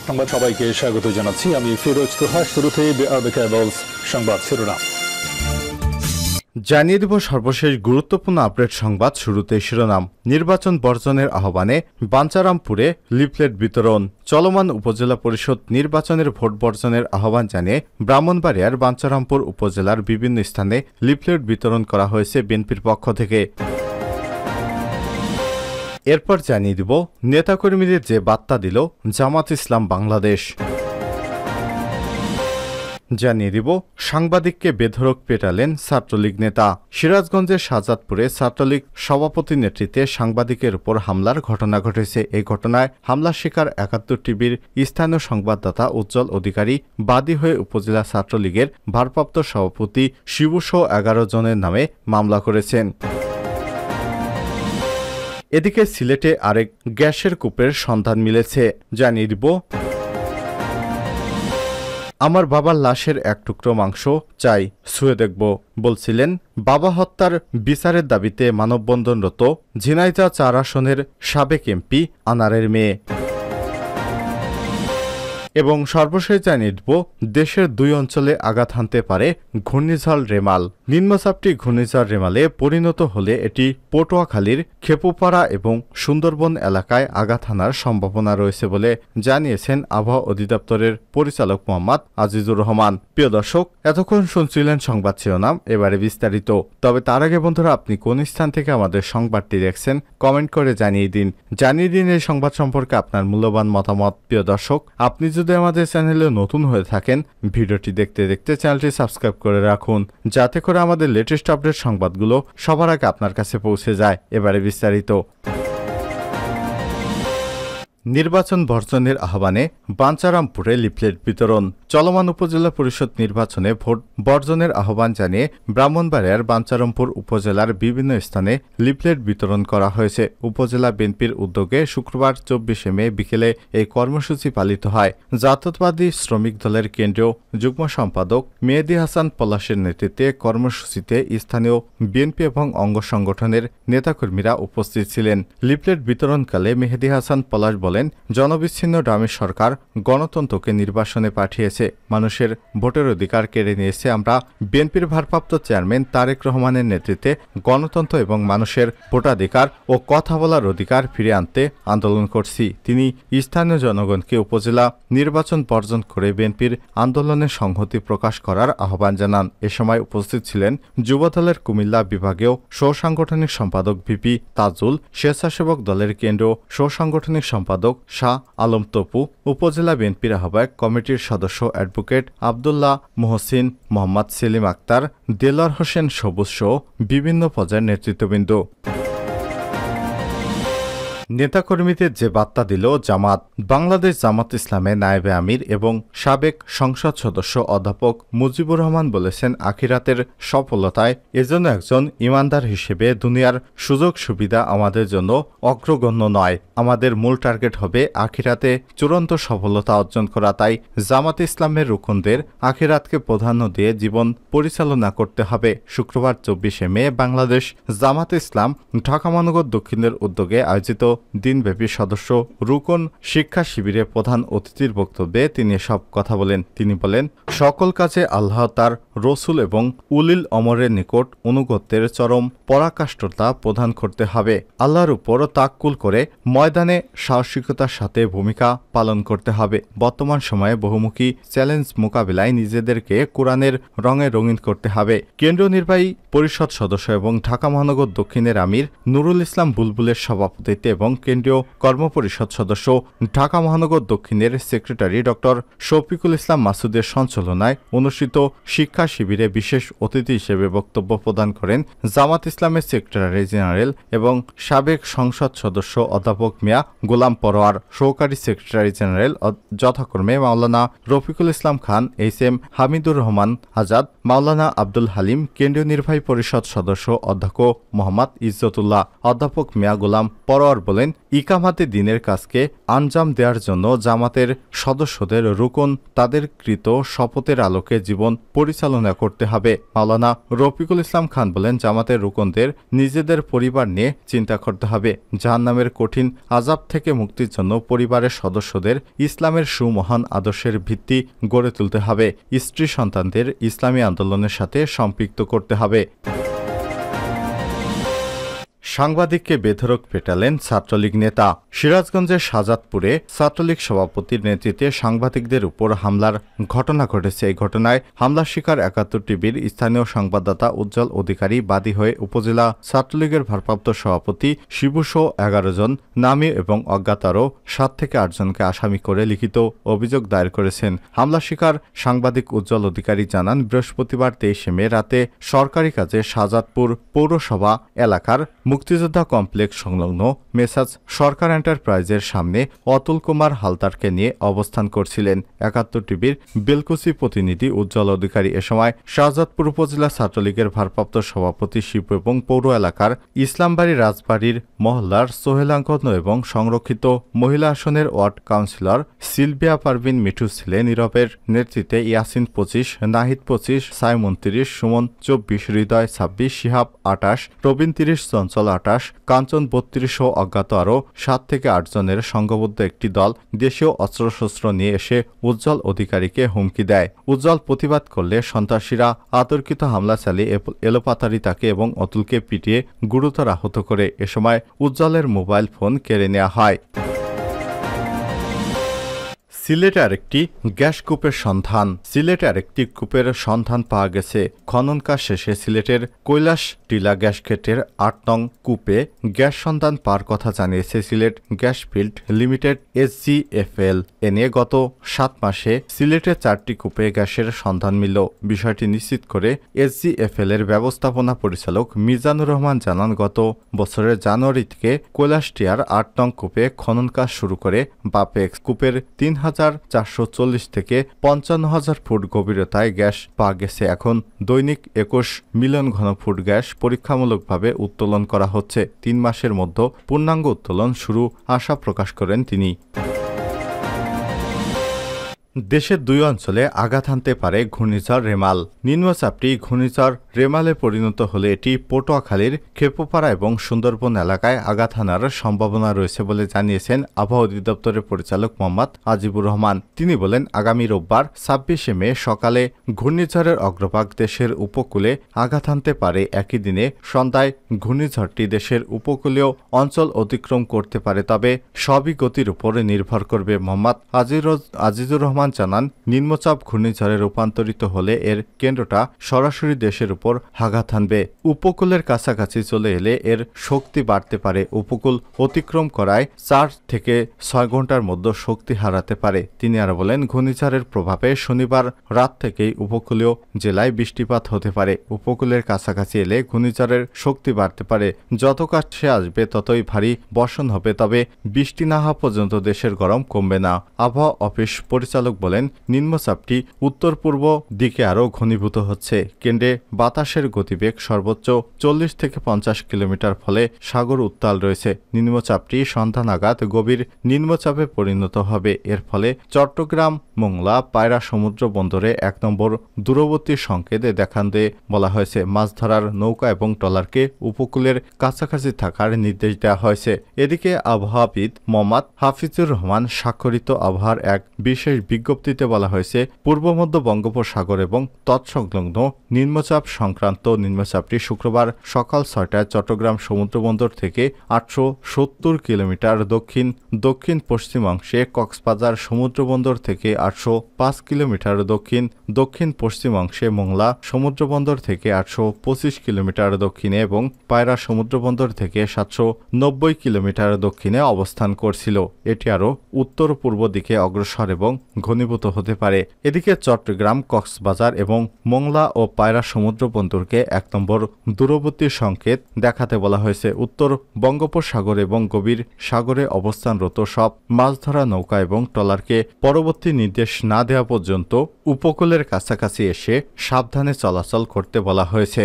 সংবাদ সবাইকে স্বাগত জানাচ্ছি। আমি ফিরোজ তোহা। শুরুতে সংবাদ শিরোনাম জানিয়ে দেব সর্বশেষ গুরুত্বপূর্ণ আপডেট সংবাদ। শুরুতে শিরোনাম। নির্বাচন বর্জনের আহ্বানে বাঞ্ছারামপুরে লিফলেট বিতরণ। চলমান উপজেলা পরিষদ নির্বাচনের ভোট বর্জনের আহ্বান জানিয়ে ব্রাহ্মণবাড়িয়ার বাঞ্ছারামপুর উপজেলার বিভিন্ন স্থানে লিফলেট বিতরণ করা হয়েছে বিএনপির পক্ষ থেকে। এরপর জানিয়ে দিব নেতাকর্মীদের যে বার্তা দিল জামাত ইসলাম বাংলাদেশ। জানিয়ে দিব সাংবাদিককে বেধড়ক পেটালেন ছাত্রলীগ নেতা। সিরাজগঞ্জের শাহজাদপুরে ছাত্রলীগ সভাপতির নেতৃত্বে সাংবাদিকের উপর হামলার ঘটনা ঘটেছে। এই ঘটনায় হামলার শিকার ৭১ টিভির স্থানীয় সংবাদদাতা উজ্জ্বল অধিকারী বাদী হয়ে উপজেলা ছাত্রলীগের ভারপ্রাপ্ত সভাপতি শিবুসহ ১১ জনের নামে মামলা করেছেন। এদিকে সিলেটে আরেক গ্যাসের কূপের সন্ধান মিলেছে। জানিয়ে দিব আমার বাবার লাশের এক টুকরো মাংস চাই, ছুঁয়ে দেখব বলছিলেন বাবা হত্যার বিচারের দাবিতে মানববন্ধনরত ঝিনাইদহ ৪ আসনের সাবেক এমপি আনারের মেয়ে। এবং সর্বশেষ জানিয়ে দিব দেশের ২ অঞ্চলে আঘাত হানতে পারে ঘূর্ণিঝড় রেমাল। নিম্নচাপটি ঘূর্ণিঝড় রেমালে পরিণত হলে এটি পটুয়াখালীর খেপুপাড়া এবং সুন্দরবন এলাকায় আঘাত হানার সম্ভাবনা রয়েছে বলে জানিয়েছেন আবহাওয়া অধিদপ্তরের পরিচালক মোহাম্মদ আজিজুর রহমান। প্রিয় দর্শক, এতক্ষণ শুনছিলেন সংবাদ শিরোনাম, এবারে বিস্তারিত। তবে তার আগে বন্ধুরা, আপনি কোন স্থান থেকে আমাদের সংবাদটি দেখছেন কমেন্ট করে জানিয়ে দিন এই সংবাদ সম্পর্কে আপনার মূল্যবান মতামত। প্রিয় দর্শক, আপনি যদি আমাদের চ্যানেলে নতুন হয়ে থাকেন ভিডিওটি দেখতে দেখতে চ্যানেলটি সাবস্ক্রাইব করে রাখুন, যাতে করে আমাদের লেটেস্ট আপডেট সংবাদগুলো সবার আগে আপনার কাছে পৌঁছে যায়। এবারে বিস্তারিত। নির্বাচন বর্জনের আহ্বানে বাঞ্ছারামপুরে লিফলেট বিতরণ। চলমান উপজেলা পরিষদ নির্বাচনে ভোট বর্জনের আহ্বান জানিয়ে ব্রাহ্মণবাড়িয়ার বাঞ্ছারামপুর উপজেলার বিভিন্ন স্থানে লিফলেট বিতরণ করা হয়েছে। উপজেলা বিএনপির উদ্যোগে শুক্রবার ২৪শে মে বিকেলে এই কর্মসূচি পালিত হয়। জাতীয়তাবাদী শ্রমিক দলের কেন্দ্রীয় যুগ্ম সম্পাদক মেহেদী হাসান পলাশের নেতৃত্বে কর্মসূচিতে স্থানীয় বিএনপি এবং অঙ্গ সংগঠনের নেতাকর্মীরা উপস্থিত ছিলেন। লিফলেট বিতরণকালে মেহেদী হাসান পলাশ বলেন, জনবিচ্ছিন্ন ডামি সরকার গণতন্ত্রকে নির্বাসনে পাঠিয়েছে, মানুষের ভোটের অধিকার কেড়ে নিয়েছে। আমরা বিএনপির ভারপ্রাপ্ত চেয়ারম্যান তারেক রহমানের নেতৃত্বে গণতন্ত্র এবং মানুষের ভোটাধিকার ও কথা বলার অধিকার ফিরে আনতে আন্দোলন করছি। তিনি স্থানীয় জনগণকে উপজেলা নির্বাচন বর্জন করে বিএনপির আন্দোলনে সংহতি প্রকাশ করার আহ্বান জানান। এ সময় উপস্থিত ছিলেন যুবদলের কুমিল্লা বিভাগীয় সহসাংগঠনিক সম্পাদক ভিপি তাজুল, স্বেচ্ছাসেবক দলের কেন্দ্রীয় সহসাংগঠনিক সম্পাদক শাহ আলম তপু, উপজেলা বিএনপির আহ্বায়ক কমিটির সদস্য অ্যাডভোকেট আবদুল্লাহ মোহসিন, মোহাম্মদ সেলিম আক্তার, দেলোয়ার হোসেন সবুজ সহ বিভিন্ন পর্যায়ের নেতৃত্ববৃন্দ। নেতাকর্মীদের যে বার্তা দিল জামাত। বাংলাদেশ জামাত ইসলামের নায়েবে আমির এবং সাবেক সংসদ সদস্য অধ্যাপক মুজিবুর রহমান বলেছেন, আখিরাতের সফলতায় এজন্য একজন ইমানদার হিসেবে দুনিয়ার সুযোগ সুবিধা আমাদের জন্য অগ্রগণ্য নয়। আমাদের মূল টার্গেট হবে আখিরাতে চূড়ান্ত সফলতা অর্জন করা। তাই জামাত ইসলামের রুকনদের আখিরাতকে প্রাধান্য দিয়ে জীবন পরিচালনা করতে হবে। শুক্রবার ২৪শে মে বাংলাদেশ জামাত ইসলাম ঢাকা মহানগর দক্ষিণের উদ্যোগে আয়োজিত দিনব্যাপী সদস্য রুকন শিক্ষা শিবিরে প্রধান অতিথির বক্তব্যে তিনি সব কথা বলেন। তিনি বলেন, সকল কাজে আল্লাহ তার রসুল এবং উলিল অমরের নিকট অনুগত্যের চরম পরাকাষ্ঠতা প্রদান করতে হবে। আল্লাহর উপর তাক্কুল করে ময়দানে সাহসিকতার সাথে ভূমিকা পালন করতে হবে। বর্তমান সময়ে বহুমুখী চ্যালেঞ্জ মোকাবিলায় নিজেদেরকে কোরআনের রঙে রঙিন করতে হবে। কেন্দ্রীয় নির্বাহী পরিষদ সদস্য এবং ঢাকা মহানগর দক্ষিণের আমির নুরুল ইসলাম বুলবুলের সভাপতিত্বে এবং কেন্দ্রীয় কর্মপরিষদ সদস্য ঢাকা মহানগর দক্ষিণের সেক্রেটারি ডক্টর শফিকুল ইসলাম মাসুদের সঞ্চালনায় অনুষ্ঠিত শিক্ষা শিবিরে বিশেষ অতিথি হিসেবে বক্তব্য প্রদান করেন জামাত ইসলামের সেক্রেটারি জেনারেল এবং সাবেক সংসদ সদস্য অধ্যাপক মিয়া গোলাম পরোয়ার, সহকারী সেক্রেটারি জেনারেল যথাক্রমে মাওলানা রফিকুল ইসলাম খান, এইচ.এম. হামিদুর রহমান আজাদ, মাওলানা আব্দুল হালিম, কেন্দ্রীয় নির্বাহী পরিষদ সদস্য অধ্যক্ষ মোহাম্মদ ইজ্জতুল্লাহ। অধ্যাপক মিয়া গোলাম পরোয়ার বলেন, বলেন, ইকামাতে দিনের কাজকে আঞ্জাম দেওয়ার জন্য জামাতের সদস্যদের রুকন তাদের কৃত শপথের আলোকে জীবন পরিচালনা করতে হবে। মাওলানা রফিকুল ইসলাম খান বলেন, জামাতের রুকনদের নিজেদের পরিবার নিয়ে চিন্তা করতে হবে। জাহান্নামের কঠিন আযাব থেকে মুক্তির জন্য পরিবারের সদস্যদের ইসলামের সুমহান আদর্শের ভিত্তি গড়ে তুলতে হবে। স্ত্রী সন্তানদের ইসলামী আন্দোলনের সাথে সম্পৃক্ত করতে হবে। সাংবাদিককে বেধড়ক পেটালেন ছাত্রলীগ নেতা। সিরাজগঞ্জের শাহজাদপুরে ছাত্রলীগ সভাপতির নেতৃত্বে সাংবাদিকদের উপর হামলার ঘটনা ঘটেছে। এই ঘটনায় হামলার শিকার ৭১ টিভির স্থানীয় সংবাদদাতা উজ্জ্বল অধিকারী বাদী হয়ে উপজেলা ছাত্রলীগের ভারপ্রাপ্ত সভাপতি শিবুসহ ১১ জন নামী এবং অজ্ঞাত আরও ৭ থেকে ৮ জনকে আসামি করে লিখিত অভিযোগ দায়ের করেছেন। হামলার শিকার সাংবাদিক উজ্জ্বল অধিকারী জানান, বৃহস্পতিবার ২৩ মে রাতে সরকারি কাজে শাহজাদপুর পৌরসভা এলাকার মুক্তিযোদ্ধা কমপ্লেক্স সংলগ্ন মেসাজ সরকার এন্টারপ্রাইজের সামনে অতুল কুমার হালদারকে নিয়ে অবস্থান করছিলেন। ৭১ টিভির বেলকুচি প্রতিনিধি উজ্জ্বল অধিকারী এ সময় শাহজাদপুর উপজেলা ছাত্রলীগের ভারপ্রাপ্ত সভাপতি শিবু এবং পৌর এলাকার ইসলামবাড়ি রাজবাড়ির মহল্লার সোহেলাঙ্কন এবং সংরক্ষিত মহিলা আসনের ওয়ার্ড কাউন্সিলর সিলভিয়া পারভিন মিঠু ছেলে নীরবের নেতৃত্বে ইয়াসিন ২৫, নাহিদ ২৫, সাইমন ৩০, সুমন ২৪, হৃদয় ২৬, শিহাব ২৮, প্রবীণ ৩০, চঞ্চল ২৮, কাঞ্চন ৩২ ও অজ্ঞাত আরও ৭ থেকে ৮ জনের সংঘবদ্ধ একটি দল দেশীয় অস্ত্রশস্ত্র নিয়ে এসে উজ্জ্বল অধিকারীকে হুমকি দেয়। উজ্জ্বল প্রতিবাদ করলে সন্ত্রাসীরা আতর্কিত হামলা চালিয়ে এলোপাতাড়ি তাকে এবং অতুলকে পিটিয়ে গুরুতর আহত করে। এ সময় উজ্জ্বলের মোবাইল ফোন কেড়ে নেওয়া হয়। সিলেটে আরেকটি গ্যাস কূপের সন্ধান। সিলেটে আরেকটি কূপের সন্ধান পাওয়া গেছে। খনন কাজ শেষে সিলেটের কৈলাস টিলা গ্যাস ক্ষেত্রের ৮ নং কূপে গ্যাস সন্ধান পাওয়ার কথা জানিয়েছে Sylhet gas field limited SGFL। এ নিয়ে গত ৭ মাসে সিলেটের ৪টি কূপে গ্যাসের সন্ধান মিলল। বিষয়টি নিশ্চিত করে SGFL এর ব্যবস্থাপনা পরিচালক মিজানুর রহমান জানান, গত বছরের জানুয়ারি থেকে কৈলাসটিয়ার ৮ নং কূপে খনন কাজ শুরু করে বাপেক্স। কূপের ৩,৪৪০ থেকে ৫৫,০০০ ফুট গভীরতায় গ্যাস পাওয়া গেছে। এখন দৈনিক ২১ মিলিয়ন ঘনফুট গ্যাস পরীক্ষামূলকভাবে উত্তোলন করা হচ্ছে। ৩ মাসের মধ্যে পূর্ণাঙ্গ উত্তোলন শুরু আশা প্রকাশ করেন তিনি। দেশের ২ অঞ্চলে আঘাত হানতে পারে ঘূর্ণিঝড় রেমাল। নিম্নচাপটি ঘূর্ণিঝড় রেমালে পরিণত হলে এটি পটুয়াখালীর খেপুপাড়া এবং সুন্দরবন এলাকায় আঘাত হানার সম্ভাবনা রয়েছে বলে জানিয়েছেন আবহাওয়া অধিদপ্তরের পরিচালক মোহাম্মদ আজিবুর রহমান। তিনি বলেন, আগামী রোববার ২৬ মে সকালে ঘূর্ণিঝড়ের অগ্রভাগ দেশের উপকূলে আঘাত হানতে পারে। একই দিনে সন্ধ্যায় ঘূর্ণিঝড়টি দেশের উপকূলীয় অঞ্চল অতিক্রম করতে পারে, তবে সবই গতির উপর নির্ভর করবে। মোহাম্মদ আজিজুর রহমান জানান, নিম্নচাপ ঘূর্ণিঝড়ে রূপান্তরিত হলে এর কেন্দ্রটা সরাসরি দেশের উপর আঘাত হানবে। উপকূলের কাছাকাছি চলে এলে এর শক্তি বাড়তে পারে। উপকূল অতিক্রম করায় ৪ থেকে ৬ ঘন্টার মধ্যে শক্তি হারাতে পারে। তিনি আরো বলেন, ঘূর্ণিঝড়ের প্রভাবে শনিবার রাত থেকেই উপকূলীয় জেলায় বৃষ্টিপাত হতে পারে। উপকূলের কাছাকাছি এলে ঘূর্ণিঝড়ের শক্তি বাড়তে পারে। যত কাছে আসবে ততই ভারী বর্ষণ হবে, তবে বৃষ্টি না হওয়া পর্যন্ত দেশের গরম কমবে না। আবহাওয়া অফিস পরিচালক বলেন, নিম্নচাপটি উত্তর পূর্ব দিকে আরও ঘনীভূত হচ্ছে। কেন্দ্রে বাতাসের গতিবেগ সর্বোচ্চ ৪০ থেকে ৫০ কিলোমিটার, ফলে সাগর উত্তাল রয়েছে। নিম্নচাপটি সন্ধ্যা নাগাদ গভীর নিম্নচাপে পরিণত হবে। এর ফলে চট্টগ্রাম, মোংলা, পায়রা সমুদ্র বন্দরে ১ নম্বর দূরবর্তী সংকেত দেখাতে বলা হয়েছে। মাছ ধরার নৌকা এবং ট্রলারকে উপকূলের কাছাকাছি থাকার নির্দেশ দেওয়া হয়েছে। এদিকে আবহাওয়াবিদ মোহাম্মদ হাফিজুর রহমান স্বাক্ষরিত আবহাওয়ার এক বিশেষ বিজ্ঞপ্তিতে বলা হয়েছে, পূর্ব মধ্য বঙ্গোপসাগর এবং তৎসংলগ্ন নিম্নচাপ সংক্রান্ত নিম্নচাপটি শুক্রবার সকাল ৬টায় চট্টগ্রাম সমুদ্রবন্দর থেকে ৮৭০ কিলোমিটার দক্ষিণ পশ্চিম অংশে, কক্সবাজার সমুদ্রবন্দর থেকে ৮০৫ কিলোমিটার দক্ষিণ পশ্চিম অংশে, মোংলা সমুদ্রবন্দর থেকে ৮২৫ কিলোমিটার দক্ষিণে এবং পায়রা সমুদ্রবন্দর থেকে ৭৯০ কিলোমিটার দক্ষিণে অবস্থান করছিল। এটি আরও উত্তর পূর্ব দিকে অগ্রসর এবং ঘনীভূত হতে পারে। এদিকে চট্টগ্রাম, কক্সবাজার এবং মোংলা ও পায়রা সমুদ্রবন্দরকে ১ নম্বর দূরবর্তী সংকেত দেখাতে বলা হয়েছে। উত্তর বঙ্গোপসাগর এবং গভীর সাগরে অবস্থানরত সব মাছ ধরা নৌকা এবং ট্রলারকে পরবর্তী নির্দেশ না দেওয়া পর্যন্ত উপকূলের কাছাকাছি এসে সাবধানে চলাচল করতে বলা হয়েছে।